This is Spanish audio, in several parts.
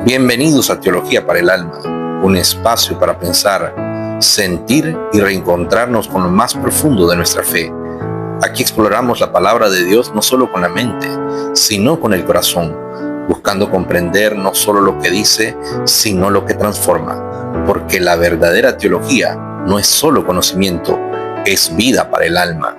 Bienvenidos a Teología para el Alma, un espacio para pensar, sentir y reencontrarnos con lo más profundo de nuestra fe. Aquí exploramos la palabra de Dios no solo con la mente, sino con el corazón, buscando comprender no solo lo que dice, sino lo que transforma, porque la verdadera teología no es solo conocimiento, es vida para el alma.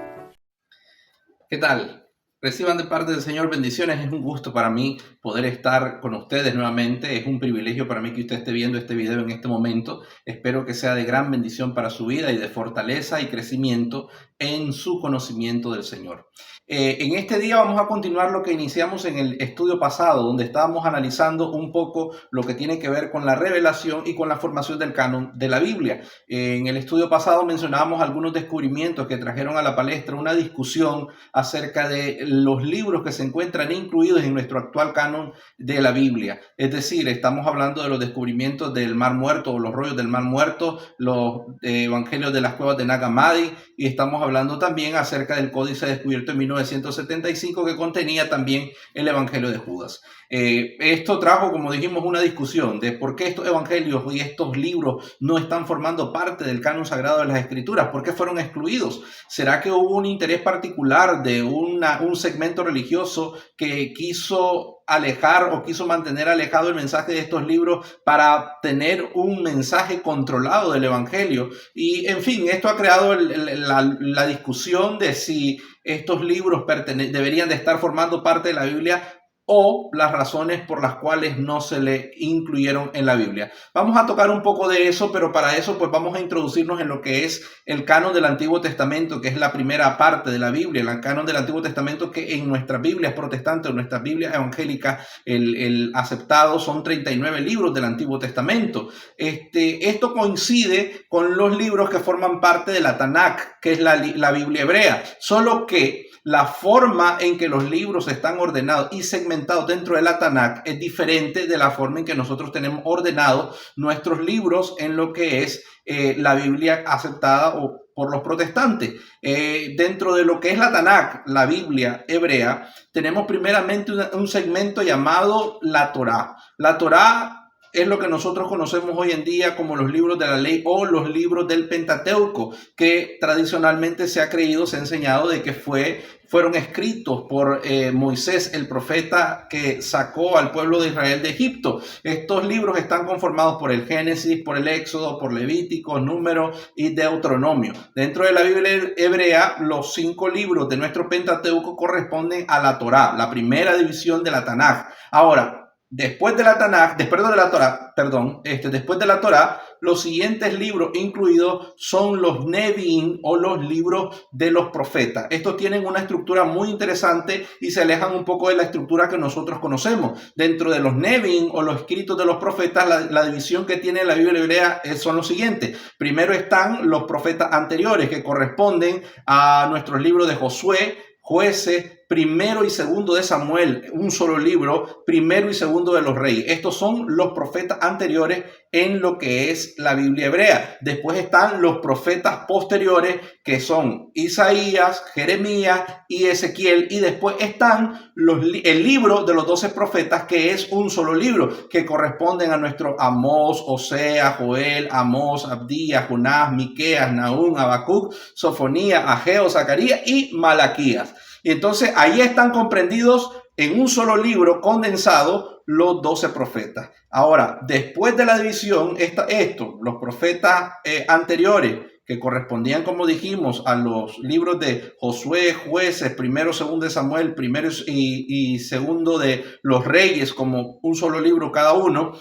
¿Qué tal? Reciban de parte del Señor bendiciones. Es un gusto para mí poder estar con ustedes nuevamente. Es un privilegio para mí que usted esté viendo este video en este momento. Espero que sea de gran bendición para su vida y de fortaleza y crecimiento en su conocimiento del Señor. En este día vamos a continuar lo que iniciamos en el estudio pasado, donde estábamos analizando un poco lo que tiene que ver con la revelación y con la formación del canon de la Biblia. En el estudio pasado mencionábamos algunos descubrimientos que trajeron a la palestra una discusión acerca de los libros que se encuentran incluidos en nuestro actual canon de la Biblia. Es decir, estamos hablando de los descubrimientos del Mar Muerto o los rollos del Mar Muerto, los evangelios de las cuevas de Nag Hammadi, y estamos hablando también acerca del códice descubierto en 1975 que contenía también el evangelio de Judas. Esto trajo, como dijimos, una discusión de por qué estos evangelios y estos libros no están formando parte del canon sagrado de las Escrituras, por qué fueron excluidos. ¿Será que hubo un interés particular de un segmento religioso que quiso alejar o quiso mantener alejado el mensaje de estos libros para tener un mensaje controlado del evangelio? Y en fin, esto ha creado la discusión de si estos libros deberían de estar formando parte de la Biblia o las razones por las cuales no se le incluyeron en la Biblia. Vamos a tocar un poco de eso, pero para eso pues vamos a introducirnos en lo que es el canon del Antiguo Testamento, que es la primera parte de la Biblia, el canon del Antiguo Testamento, que en nuestras Biblias protestantes, en nuestras Biblias evangélicas, el aceptado son 39 libros del Antiguo Testamento. Esto coincide con los libros que forman parte de la Tanakh, que es la Biblia hebrea, solo que la forma en que los libros están ordenados y segmentados dentro de la Tanakh es diferente de la forma en que nosotros tenemos ordenados nuestros libros en lo que es la Biblia aceptada por los protestantes. Dentro de lo que es la Tanakh, la Biblia hebrea, tenemos primeramente un segmento llamado la Torá. La Torá es lo que nosotros conocemos hoy en día como los libros de la ley o los libros del Pentateuco, que tradicionalmente se ha creído, se ha enseñado de que fueron escritos por Moisés, el profeta que sacó al pueblo de Israel de Egipto. Estos libros están conformados por el Génesis, por el Éxodo, por Levítico, Número y Deuteronomio. Dentro de la Biblia hebrea, los 5 libros de nuestro Pentateuco corresponden a la Torá, la primera división de la Tanaj. Ahora, después de la Torá, los siguientes libros incluidos son los Nevi'im o los libros de los profetas. Estos tienen una estructura muy interesante y se alejan un poco de la estructura que nosotros conocemos. Dentro de los Nevi'im o los escritos de los profetas, la división que tiene la Biblia hebrea son los siguientes. Primero están los profetas anteriores, que corresponden a nuestros libros de Josué, Jueces, primero y segundo de Samuel, un solo libro, primero y segundo de los Reyes. Estos son los profetas anteriores en lo que es la Biblia hebrea. Después están los profetas posteriores, que son Isaías, Jeremías y Ezequiel. Y después están el libro de los 12 profetas, que es un solo libro, que corresponden a nuestro Amós, Osea, Joel, Amós, Abdías, Jonás, Miqueas, Nahum, Habacuc, Sofonías, Ageo, Zacarías y Malaquías. Y entonces ahí están comprendidos en un solo libro condensado los 12 profetas. Ahora, después de la división, los profetas anteriores, que correspondían, como dijimos, a los libros de Josué, Jueces, primero, segundo de Samuel, primero y segundo de los Reyes, como un solo libro cada uno,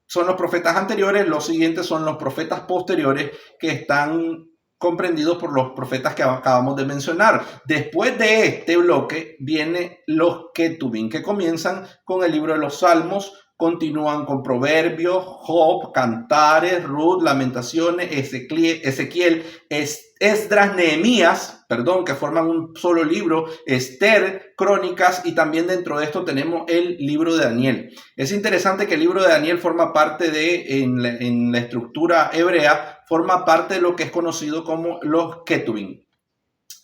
son los profetas anteriores. Los siguientes son los profetas posteriores, que están comprendidos por los profetas que acabamos de mencionar. Después de este bloque vienen los Ketubim, que comienzan con el libro de los Salmos, continúan con Proverbios, Job, Cantares, Ruth, Lamentaciones, Ezequiel, Esdras, Nehemías, que forman un solo libro, Esther, Crónicas, y también dentro de esto tenemos el libro de Daniel. Es interesante que el libro de Daniel forma parte en la estructura hebrea, forma parte de lo que es conocido como los Ketubim.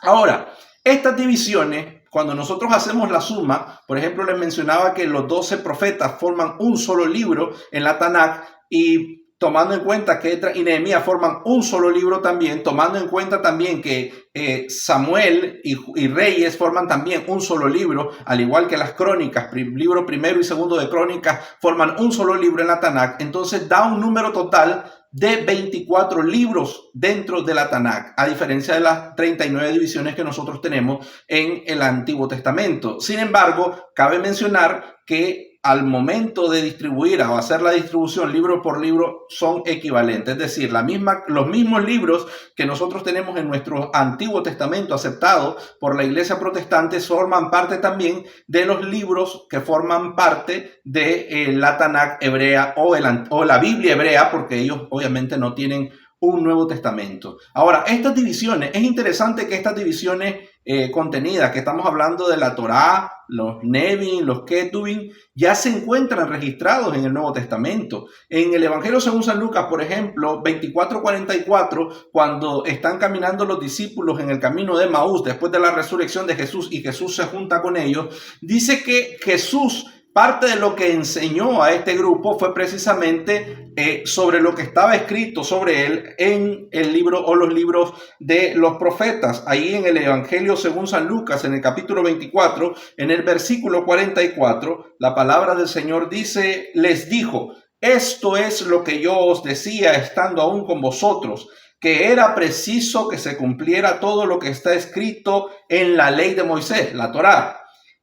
Ahora, estas divisiones cuando nosotros hacemos la suma, por ejemplo, les mencionaba que los 12 profetas forman un solo libro en la Tanakh, y tomando en cuenta que Esdras y Nehemías forman un solo libro también, tomando en cuenta también que Samuel y Reyes forman también un solo libro, al igual que las crónicas, libro primero y segundo de crónicas forman un solo libro en la Tanakh, entonces da un número total de 24 libros dentro de la Tanakh, a diferencia de las 39 divisiones que nosotros tenemos en el Antiguo Testamento. Sin embargo, cabe mencionar que al momento de distribuir o hacer la distribución libro por libro son equivalentes, es decir, los mismos libros que nosotros tenemos en nuestro Antiguo Testamento aceptado por la Iglesia Protestante forman parte también de los libros que forman parte de la Tanakh hebrea o la Biblia hebrea, porque ellos obviamente no tienen un Nuevo Testamento. Ahora, estas divisiones, es interesante que estas divisiones contenidas, que estamos hablando de la Torá, los Nevin, los Ketuvim, ya se encuentran registrados en el Nuevo Testamento. En el Evangelio según San Lucas, por ejemplo, 24:44, cuando están caminando los discípulos en el camino de Maús, después de la resurrección de Jesús, y Jesús se junta con ellos, dice que Jesús, parte de lo que enseñó a este grupo fue precisamente sobre lo que estaba escrito sobre él en el libro o los libros de los profetas. Ahí en el Evangelio según San Lucas, en el capítulo 24, en el versículo 44, la palabra del Señor dice, les dijo, esto es lo que yo os decía estando aún con vosotros, que era preciso que se cumpliera todo lo que está escrito en la ley de Moisés, la Torá,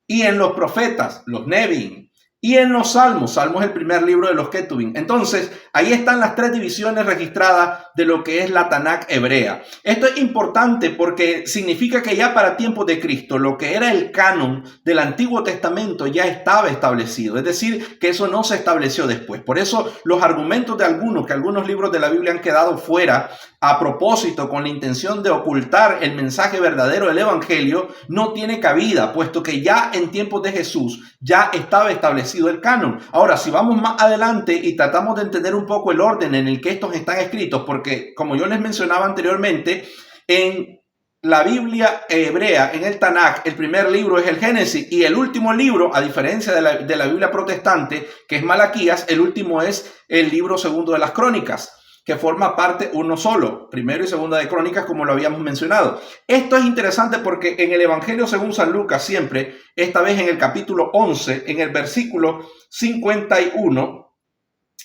y en los profetas, los Nevin, y en los Salmos. Salmos es el primer libro de los Ketuvim. Entonces, ahí están las tres divisiones registradas de lo que es la Tanakh hebrea. Esto es importante porque significa que ya para tiempos de Cristo, lo que era el canon del Antiguo Testamento ya estaba establecido. Es decir, que eso no se estableció después. Por eso, los argumentos de que algunos libros de la Biblia han quedado fuera a propósito, con la intención de ocultar el mensaje verdadero del Evangelio, no tiene cabida, puesto que ya en tiempos de Jesús ya estaba establecido el canon. Ahora, si vamos más adelante y tratamos de entender un poco el orden en el que estos están escritos, porque como yo les mencionaba anteriormente, en la Biblia hebrea, en el Tanakh, el primer libro es el Génesis, y el último libro, a diferencia de la Biblia protestante, que es Malaquías, el último es el libro segundo de las Crónicas, que forma parte uno solo, primero y segunda de Crónicas, como lo habíamos mencionado. Esto es interesante porque en el Evangelio según San Lucas siempre, esta vez en el capítulo 11, en el versículo 51,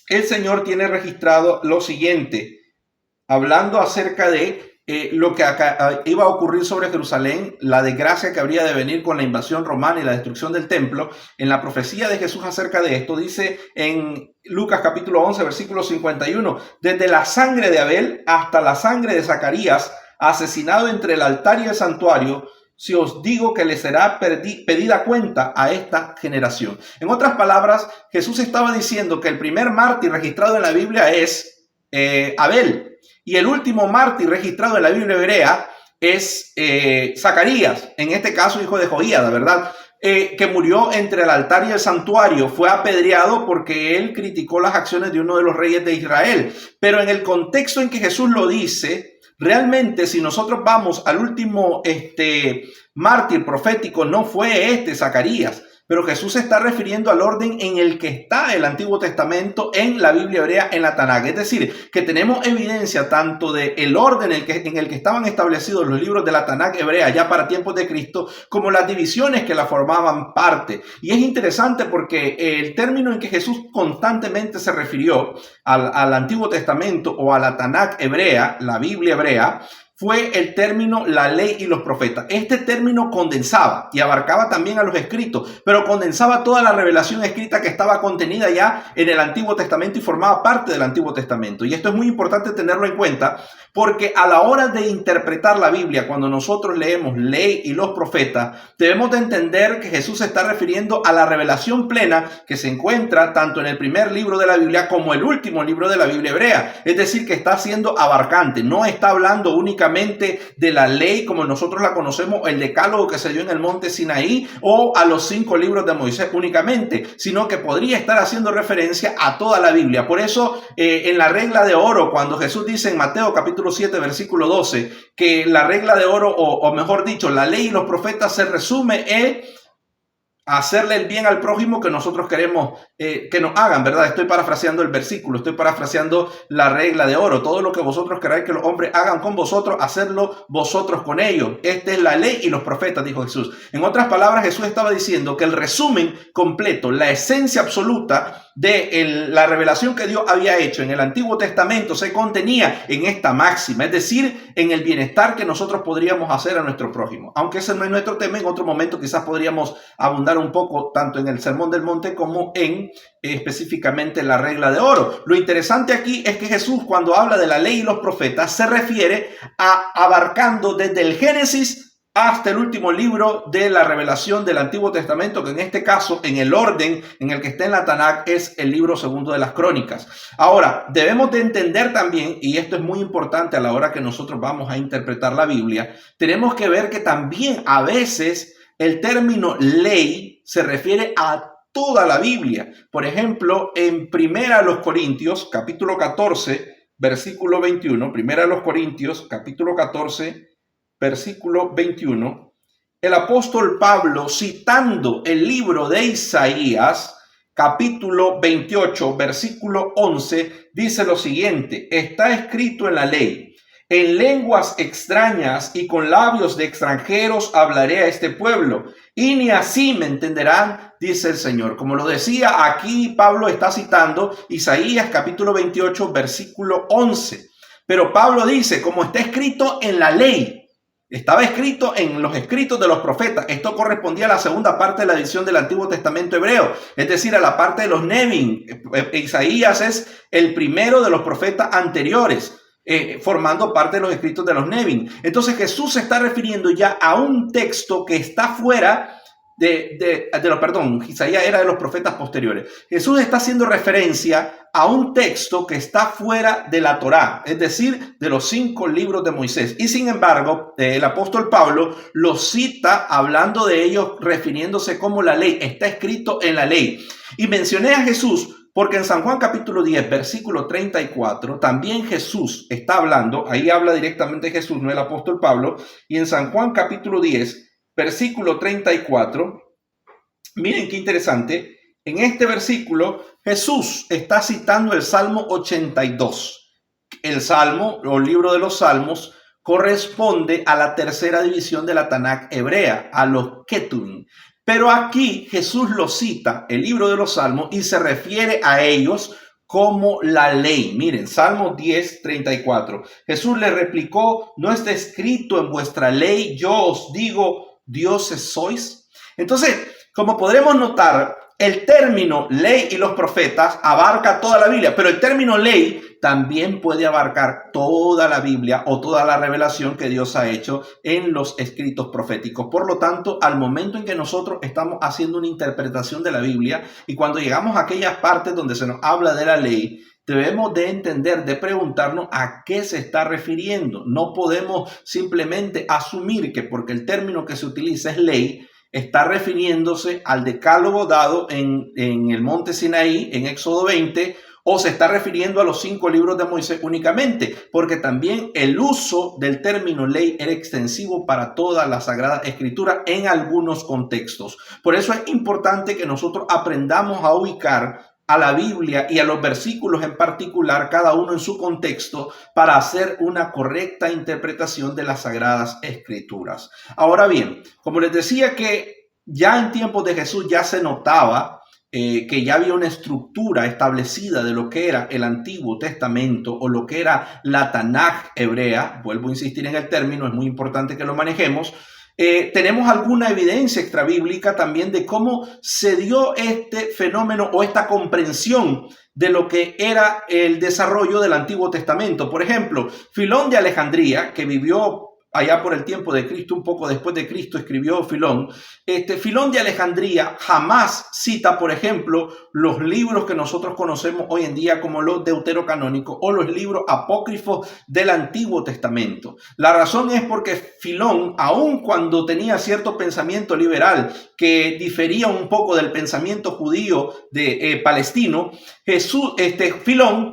el Señor tiene registrado lo siguiente, hablando acerca de lo que iba a ocurrir sobre Jerusalén, la desgracia que habría de venir con la invasión romana y la destrucción del templo. En la profecía de Jesús acerca de esto, dice en Lucas capítulo 11, versículo 51, desde la sangre de Abel hasta la sangre de Zacarías, asesinado entre el altar y el santuario, si os digo que le será pedida cuenta a esta generación. En otras palabras, Jesús estaba diciendo que el primer mártir registrado en la Biblia es Abel, y el último mártir registrado en la Biblia hebrea es Zacarías, en este caso hijo de Joíada, ¿verdad? Que murió entre el altar y el santuario, fue apedreado porque él criticó las acciones de uno de los reyes de Israel. Pero en el contexto en que Jesús lo dice, realmente si nosotros vamos al último mártir profético, no fue Zacarías, pero Jesús se está refiriendo al orden en el que está el Antiguo Testamento en la Biblia hebrea, en la Tanakh. Es decir, que tenemos evidencia tanto del orden en el que estaban establecidos los libros de la Tanakh hebrea ya para tiempos de Cristo, como las divisiones que la formaban parte. Y es interesante porque el término en que Jesús constantemente se refirió al Antiguo Testamento o a la Tanakh hebrea, la Biblia hebrea, fue el término la ley y los profetas. Este término condensaba y abarcaba también a los escritos, pero condensaba toda la revelación escrita que estaba contenida ya en el Antiguo Testamento y formaba parte del Antiguo Testamento. Y esto es muy importante tenerlo en cuenta porque a la hora de interpretar la Biblia, cuando nosotros leemos ley y los profetas, debemos de entender que Jesús se está refiriendo a la revelación plena que se encuentra tanto en el primer libro de la Biblia como el último libro de la Biblia hebrea. Es decir, que está siendo abarcante, no está hablando únicamente únicamente de la ley como nosotros la conocemos, el decálogo que se dio en el monte Sinaí, o a los 5 libros de Moisés únicamente, sino que podría estar haciendo referencia a toda la Biblia. Por eso en la regla de oro, cuando Jesús dice en Mateo capítulo 7 versículo 12 que la regla de oro, o mejor dicho, la ley y los profetas se resume en hacerle el bien al prójimo que nosotros queremos que nos hagan, ¿verdad? Estoy parafraseando el versículo, estoy parafraseando la regla de oro. Todo lo que vosotros queráis que los hombres hagan con vosotros, hacedlo vosotros con ellos. Esta es la ley y los profetas, dijo Jesús. En otras palabras, Jesús estaba diciendo que el resumen completo, la esencia absoluta de la revelación que Dios había hecho en el Antiguo Testamento se contenía en esta máxima, es decir, en el bienestar que nosotros podríamos hacer a nuestro prójimo. Aunque ese no es nuestro tema, en otro momento quizás podríamos abundar un poco tanto en el Sermón del Monte como en específicamente la regla de oro. Lo interesante aquí es que Jesús, cuando habla de la ley y los profetas, se refiere a abarcando desde el Génesis hasta el último libro de la revelación del Antiguo Testamento, que en este caso, en el orden en el que está en la Tanakh, es el libro segundo de las Crónicas. Ahora, debemos de entender también, y esto es muy importante a la hora que nosotros vamos a interpretar la Biblia, tenemos que ver que también a veces el término ley se refiere a toda la Biblia. Por ejemplo, en Primera a los Corintios, capítulo 14, versículo 21, Primera a los Corintios, capítulo 14, versículo 21, el apóstol Pablo, citando el libro de Isaías, capítulo 28, versículo 11, dice lo siguiente: está escrito en la ley, en lenguas extrañas y con labios de extranjeros hablaré a este pueblo, y ni así me entenderán, dice el Señor. Como lo decía, aquí Pablo está citando Isaías capítulo 28, versículo 11. Pero Pablo dice, como está escrito en la ley, estaba escrito en los escritos de los profetas. Esto correspondía a la segunda parte de la edición del Antiguo Testamento hebreo, es decir, a la parte de los Nevin. Isaías es el primero de los profetas anteriores, formando parte de los escritos de los Nevin. Entonces Jesús se está refiriendo ya a un texto que está fuera Isaías era de los profetas posteriores. Jesús está haciendo referencia a un texto que está fuera de la Torá, es decir, de los 5 libros de Moisés. Y sin embargo, el apóstol Pablo lo cita hablando de ellos, refiriéndose como la ley. Está escrito en la ley. Y mencioné a Jesús porque en San Juan capítulo 10, versículo 34, también Jesús está hablando. Ahí habla directamente Jesús, no el apóstol Pablo. Y en San Juan capítulo 10, versículo 34, miren qué interesante, en este versículo Jesús está citando el Salmo 82. El Salmo, o libro de los Salmos, corresponde a la tercera división de la Tanakh hebrea, a los Ketuvim. Pero aquí Jesús lo cita, el libro de los Salmos, y se refiere a ellos como la ley. Miren, Salmo 10, 34. Jesús le replicó, ¿no está escrito en vuestra ley, yo os digo, dioses sois? Entonces, como podremos notar, el término ley y los profetas abarca toda la Biblia, pero el término ley también puede abarcar toda la Biblia o toda la revelación que Dios ha hecho en los escritos proféticos. Por lo tanto, al momento en que nosotros estamos haciendo una interpretación de la Biblia y cuando llegamos a aquellas partes donde se nos habla de la ley, debemos de entender, de preguntarnos a qué se está refiriendo. No podemos simplemente asumir que porque el término que se utiliza es ley, está refiriéndose al decálogo dado en el monte Sinaí, en Éxodo 20, o se está refiriendo a los 5 libros de Moisés únicamente, porque también el uso del término ley era extensivo para toda la Sagrada Escritura en algunos contextos. Por eso es importante que nosotros aprendamos a ubicar a la Biblia y a los versículos en particular, cada uno en su contexto, para hacer una correcta interpretación de las Sagradas Escrituras. Ahora bien, como les decía que ya en tiempos de Jesús ya se notaba que ya había una estructura establecida de lo que era el Antiguo Testamento o lo que era la Tanakh hebrea. Vuelvo a insistir en el término, es muy importante que lo manejemos. Tenemos alguna evidencia extrabíblica también de cómo se dio este fenómeno o esta comprensión de lo que era el desarrollo del Antiguo Testamento. Por ejemplo, Filón de Alejandría, que vivió allá por el tiempo de Cristo, un poco después de Cristo, escribió Filón. Filón de Alejandría jamás cita, por ejemplo, los libros que nosotros conocemos hoy en día como los deuterocanónicos o los libros apócrifos del Antiguo Testamento. La razón es porque Filón, aun cuando tenía cierto pensamiento liberal que difería un poco del pensamiento judío de palestino, Filón,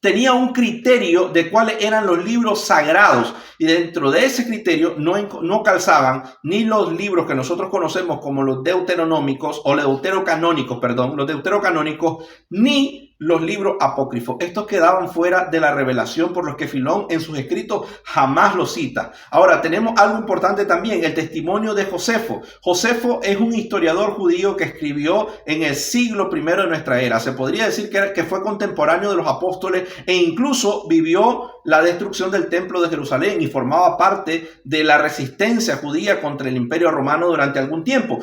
tenía un criterio de cuáles eran los libros sagrados, y dentro de ese criterio no calzaban ni los libros que nosotros conocemos como los deuteronómicos o los deuterocanónicos, ni los libros apócrifos. Estos quedaban fuera de la revelación, por los que Filón en sus escritos jamás los cita. Ahora, tenemos algo importante también, el testimonio de Josefo. Josefo es un historiador judío que escribió en el siglo I de nuestra era. Se podría decir que fue contemporáneo de los apóstoles e incluso vivió la destrucción del templo de Jerusalén y formaba parte de la resistencia judía contra el imperio romano durante algún tiempo.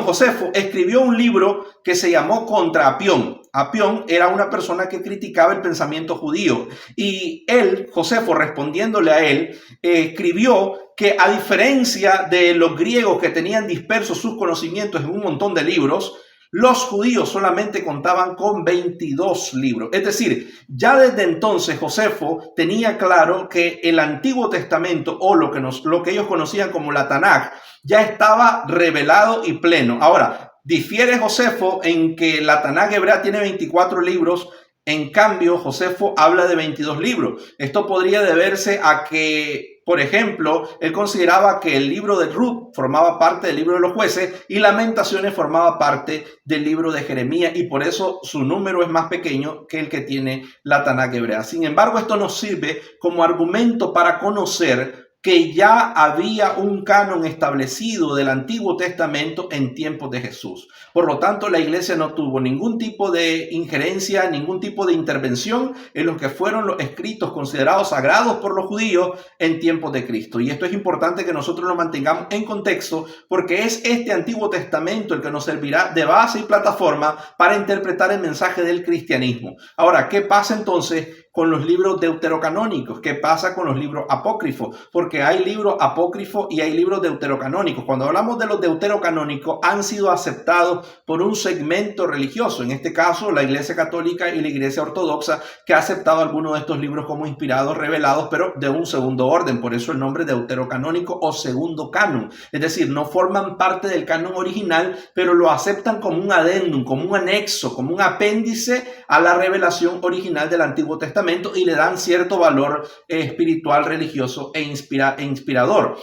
Josefo escribió un libro que se llamó Contra Apión. Apión era una persona que criticaba el pensamiento judío, y Josefo, respondiéndole a él, escribió que a diferencia de los griegos que tenían dispersos sus conocimientos en un montón de libros, los judíos solamente contaban con 22 libros. Es decir, ya desde entonces Josefo tenía claro que el Antiguo Testamento, o lo que ellos conocían como la Tanaj, ya estaba revelado y pleno. Ahora, difiere Josefo en que la Tanaj hebrea tiene 24 libros. En cambio, Josefo habla de 22 libros. Esto podría deberse a que, por ejemplo, él consideraba que el libro de Ruth formaba parte del libro de los jueces y Lamentaciones formaba parte del libro de Jeremías, y por eso su número es más pequeño que el que tiene la Tanaj hebrea. Sin embargo, esto nos sirve como argumento para conocer que ya había un canon establecido del Antiguo Testamento en tiempos de Jesús. Por lo tanto, la iglesia no tuvo ningún tipo de injerencia, ningún tipo de intervención en lo que fueron los escritos considerados sagrados por los judíos en tiempos de Cristo. Y esto es importante que nosotros lo mantengamos en contexto, porque es este Antiguo Testamento el que nos servirá de base y plataforma para interpretar el mensaje del cristianismo. Ahora, ¿qué pasa entonces con los libros deuterocanónicos? ¿Qué pasa con los libros apócrifos? Porque hay libros apócrifos y hay libros deuterocanónicos. Cuando hablamos de los deuterocanónicos, han sido aceptados por un segmento religioso, en este caso la Iglesia Católica y la Iglesia Ortodoxa, que ha aceptado algunos de estos libros como inspirados, revelados, pero de un segundo orden. Por eso el nombre deuterocanónico o segundo canon. Es decir, no forman parte del canon original, pero lo aceptan como un adendum, como un anexo, como un apéndice a la revelación original del Antiguo Testamento, y le dan cierto valor espiritual, religioso e inspirador.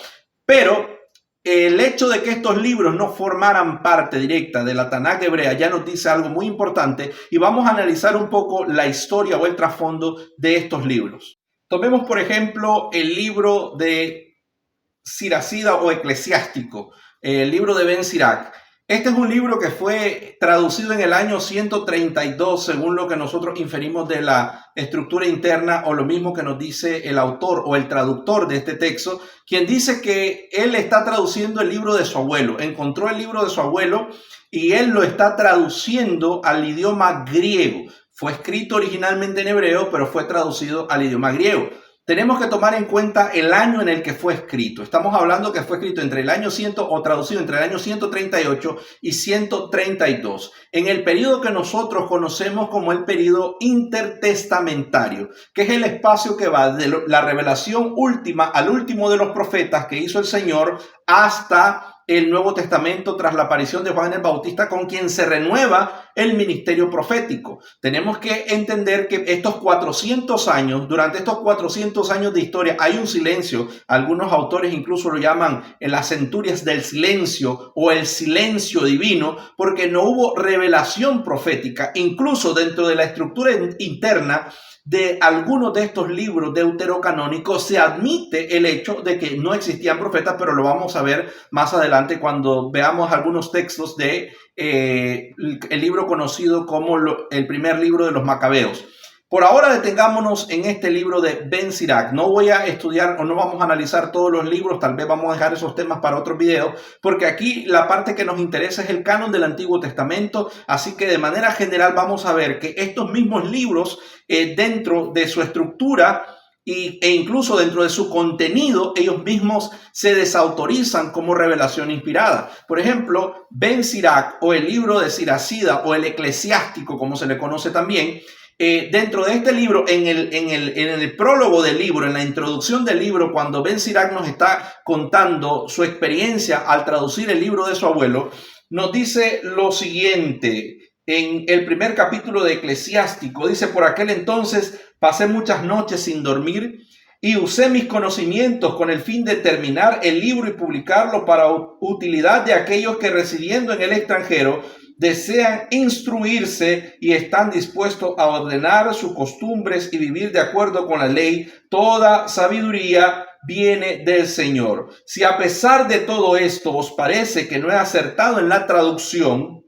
Pero el hecho de que estos libros no formaran parte directa de la Tanaj hebrea ya nos dice algo muy importante, y vamos a analizar un poco la historia o el trasfondo de estos libros. Tomemos, por ejemplo, el libro de Siracida o Eclesiástico, el libro de Ben Sirac. Este es un libro que fue traducido en el año 132, según lo que nosotros inferimos de la estructura interna, o lo mismo que nos dice el autor o el traductor de este texto, quien dice que él está traduciendo el libro de su abuelo. Encontró el libro de su abuelo y él lo está traduciendo al idioma griego. Fue escrito originalmente en hebreo, pero fue traducido al idioma griego. Tenemos que tomar en cuenta el año en el que fue escrito. Estamos hablando que fue escrito entre el año 100 o traducido entre el año 138 y 132, en el periodo que nosotros conocemos como el periodo intertestamentario, que es el espacio que va de la revelación última al último de los profetas que hizo el Señor hasta el Nuevo Testamento, tras la aparición de Juan el Bautista, con quien se renueva el ministerio profético. Tenemos que entender que estos 400 años, durante estos 400 años de historia, hay un silencio. Algunos autores incluso lo llaman en las centurias del silencio o el silencio divino, porque no hubo revelación profética. Incluso dentro de la estructura interna de algunos de estos libros deuterocanónicos se admite el hecho de que no existían profetas, pero lo vamos a ver más adelante cuando veamos algunos textos de el libro conocido como el primer libro de los Macabeos. Por ahora detengámonos en este libro de Ben Sirac. No voy a estudiar o no vamos a analizar todos los libros, tal vez vamos a dejar esos temas para otros videos, porque aquí la parte que nos interesa es el canon del Antiguo Testamento, así que de manera general vamos a ver que estos mismos libros dentro de su estructura e incluso dentro de su contenido ellos mismos se desautorizan como revelación inspirada. Por ejemplo, Ben Sirac o el libro de Siracida o el Eclesiástico, como se le conoce también, dentro de este libro, en el prólogo del libro, en la introducción del libro, cuando Ben Sirac nos está contando su experiencia al traducir el libro de su abuelo, nos dice lo siguiente. En el primer capítulo de Eclesiástico dice: por aquel entonces pasé muchas noches sin dormir y usé mis conocimientos con el fin de terminar el libro y publicarlo para utilidad de aquellos que, residiendo en el extranjero, desean instruirse y están dispuestos a ordenar sus costumbres y vivir de acuerdo con la ley. Toda sabiduría viene del Señor. Si a pesar de todo esto os parece que no he acertado en la traducción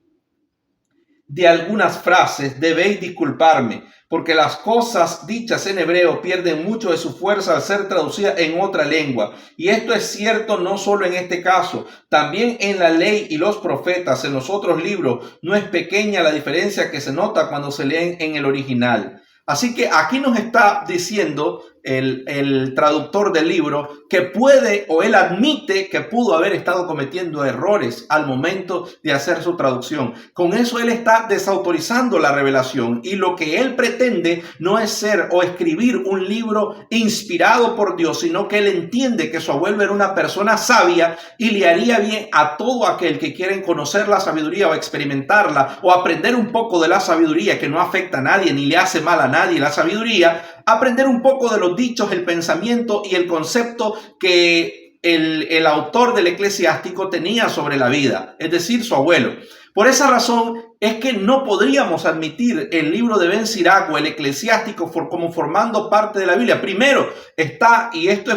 de algunas frases, debéis disculparme, porque las cosas dichas en hebreo pierden mucho de su fuerza al ser traducidas en otra lengua. Y esto es cierto no solo en este caso, también en la ley y los profetas, en los otros libros. No es pequeña la diferencia que se nota cuando se leen en el original. Así que aquí nos está diciendo el traductor del libro que puede, o él admite que pudo haber estado cometiendo errores al momento de hacer su traducción. Con eso él está desautorizando la revelación, y lo que él pretende no es ser o escribir un libro inspirado por Dios, sino que él entiende que su abuelo era una persona sabia y le haría bien a todo aquel que quiera conocer la sabiduría o experimentarla o aprender un poco de la sabiduría, que no afecta a nadie ni le hace mal a nadie la sabiduría, aprender un poco de los dichos, el pensamiento y el concepto que el autor del Eclesiástico tenía sobre la vida, es decir, su abuelo. Por esa razón es que no podríamos admitir el libro de Ben Sirac o el Eclesiástico como formando parte de la Biblia. Primero está, y esto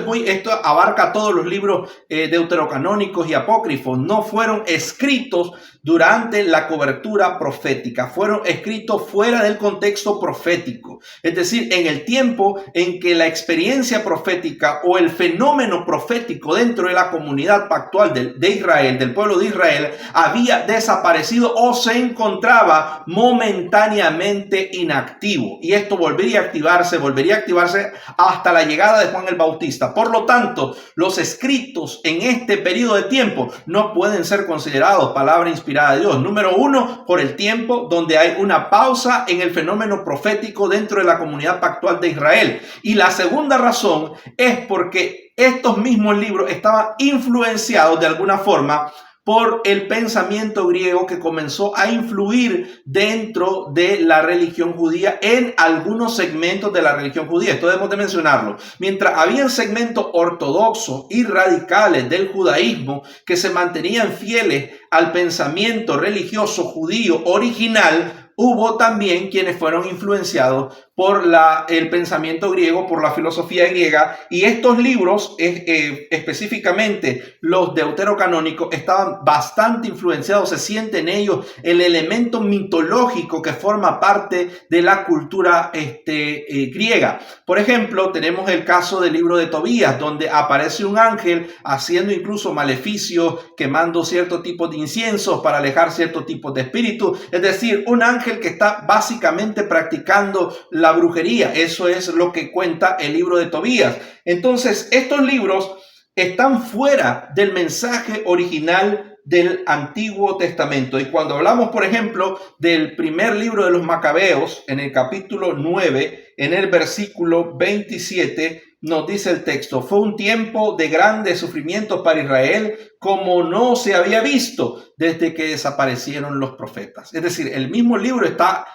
abarca todos los libros deuterocanónicos y apócrifos, no fueron escritos durante la cobertura profética, fueron escritos fuera del contexto profético, es decir, en el tiempo en que la experiencia profética o el fenómeno profético dentro de la comunidad pactual de Israel, del pueblo de Israel, había desaparecido o se encontraba momentáneamente inactivo, y esto volvería a activarse hasta la llegada de Juan el Bautista. Por lo tanto, los escritos en este periodo de tiempo no pueden ser considerados palabra inspirada de Dios. Número uno, por el tiempo donde hay una pausa en el fenómeno profético dentro de la comunidad pactual de Israel. Y la segunda razón es porque estos mismos libros estaban influenciados de alguna forma por el pensamiento griego que comenzó a influir dentro de la religión judía, en algunos segmentos de la religión judía. Esto debemos de mencionarlo. Mientras había segmentos ortodoxos y radicales del judaísmo que se mantenían fieles al pensamiento religioso judío original, hubo también quienes fueron influenciados por el pensamiento griego, por la filosofía griega, y estos libros, específicamente los deuterocanónicos, estaban bastante influenciados. Se siente en ellos el elemento mitológico que forma parte de la cultura griega. Por ejemplo, tenemos el caso del libro de Tobías, donde aparece un ángel haciendo incluso maleficios, quemando cierto tipo de inciensos para alejar cierto tipo de espíritus, es decir, un ángel que está básicamente practicando la brujería. Eso es lo que cuenta el libro de Tobías. Entonces, estos libros están fuera del mensaje original del Antiguo Testamento. Y cuando hablamos, por ejemplo, del primer libro de los Macabeos, en el capítulo 9, en el versículo 27, nos dice el texto: fue un tiempo de grandes sufrimientos para Israel, como no se había visto desde que desaparecieron los profetas. Es decir, el mismo libro está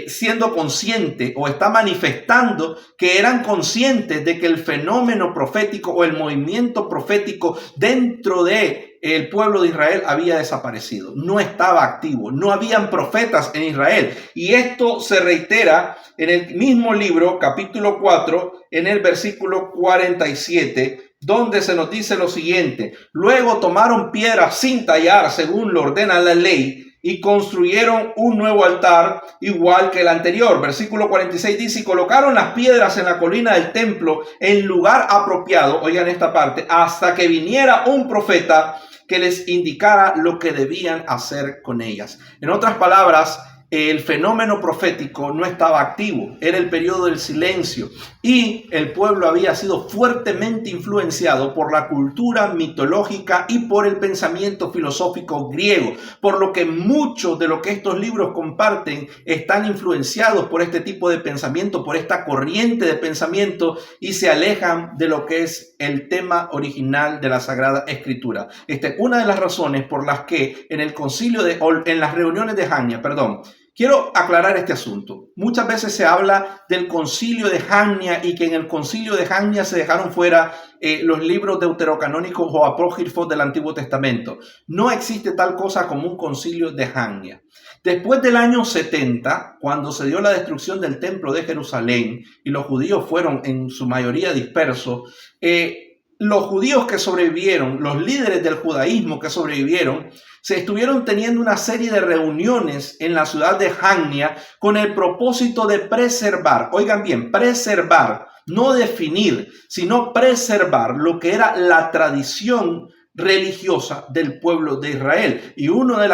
siendo consciente, o está manifestando que eran conscientes de que el fenómeno profético o el movimiento profético dentro de el pueblo de Israel había desaparecido, no estaba activo, no habían profetas en Israel. Y esto se reitera en el mismo libro, capítulo 4, en el versículo 47, donde se nos dice lo siguiente: luego tomaron piedras sin tallar, según lo ordena la ley, y construyeron un nuevo altar igual que el anterior. Versículo 46 dice: y colocaron las piedras en la colina del templo en lugar apropiado, oigan esta parte, hasta que viniera un profeta que les indicara lo que debían hacer con ellas. En otras palabras, el fenómeno profético no estaba activo, era el periodo del silencio y el pueblo había sido fuertemente influenciado por la cultura mitológica y por el pensamiento filosófico griego, por lo que muchos de lo que estos libros comparten están influenciados por este tipo de pensamiento, por esta corriente de pensamiento y se alejan de lo que es el tema original de la Sagrada Escritura. Esta es una de las razones por las que en las reuniones de Jamnia, quiero aclarar este asunto. Muchas veces se habla del concilio de Jamnia y que en el concilio de Jamnia se dejaron fuera los libros deuterocanónicos o apócrifos del Antiguo Testamento. No existe tal cosa como un concilio de Jamnia. Después del año 70, cuando se dio la destrucción del templo de Jerusalén y los judíos fueron en su mayoría dispersos, los judíos que sobrevivieron, los líderes del judaísmo que sobrevivieron, se estuvieron teniendo una serie de reuniones en la ciudad de Jamnia con el propósito de preservar, oigan bien, preservar, no definir, sino preservar lo que era la tradición religiosa del pueblo de Israel. Y una de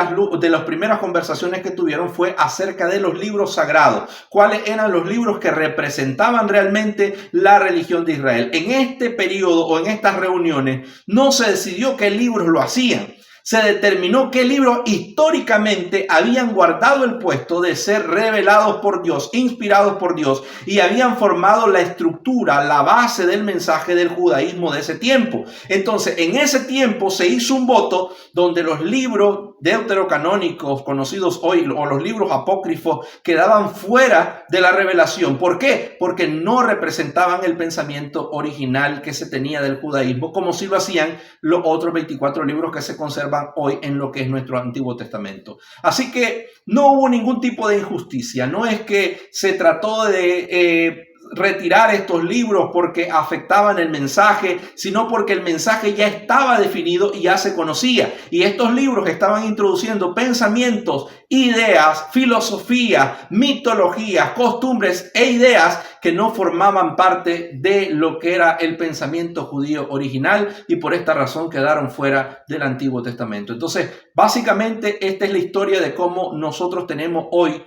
las primeras conversaciones que tuvieron fue acerca de los libros sagrados. ¿Cuáles eran los libros que representaban realmente la religión de Israel? En este periodo o en estas reuniones no se decidió qué libros lo hacían. Se determinó qué libros históricamente habían guardado el puesto de ser revelados por Dios, inspirados por Dios, y habían formado la estructura, la base del mensaje del judaísmo de ese tiempo. Entonces, en ese tiempo se hizo un voto donde los libros deuterocanónicos, conocidos hoy, o los libros apócrifos, quedaban fuera de la revelación. ¿Por qué? Porque no representaban el pensamiento original que se tenía del judaísmo, como si lo hacían los otros 24 libros que se conservan hoy en lo que es nuestro Antiguo Testamento. Así que no hubo ningún tipo de injusticia. No es que se trató de retirar estos libros porque afectaban el mensaje, sino porque el mensaje ya estaba definido y ya se conocía. Y estos libros estaban introduciendo pensamientos, ideas, filosofía, mitologías, costumbres e ideas que no formaban parte de lo que era el pensamiento judío original y por esta razón quedaron fuera del Antiguo Testamento. Entonces, básicamente esta es la historia de cómo nosotros tenemos hoy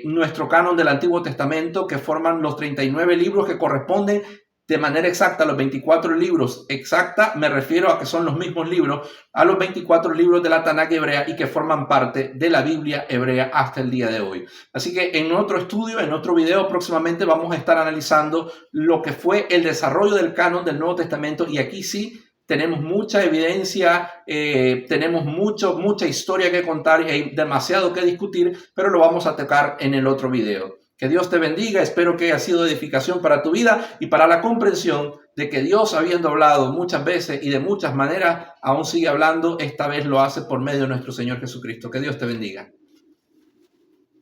nuestro canon del Antiguo Testamento, que forman los 39 libros que corresponden de manera exacta a los 24 libros. Exacta, me refiero a que son los mismos libros, a los 24 libros de la Tanakh hebrea y que forman parte de la Biblia hebrea hasta el día de hoy. Así que en otro estudio, en otro video próximamente vamos a estar analizando lo que fue el desarrollo del canon del Nuevo Testamento, y aquí sí tenemos mucha evidencia, tenemos mucha historia que contar y hay demasiado que discutir, pero lo vamos a tocar en el otro video. Que Dios te bendiga, espero que haya sido de edificación para tu vida y para la comprensión de que Dios, habiendo hablado muchas veces y de muchas maneras, aún sigue hablando. Esta vez lo hace por medio de nuestro Señor Jesucristo. Que Dios te bendiga.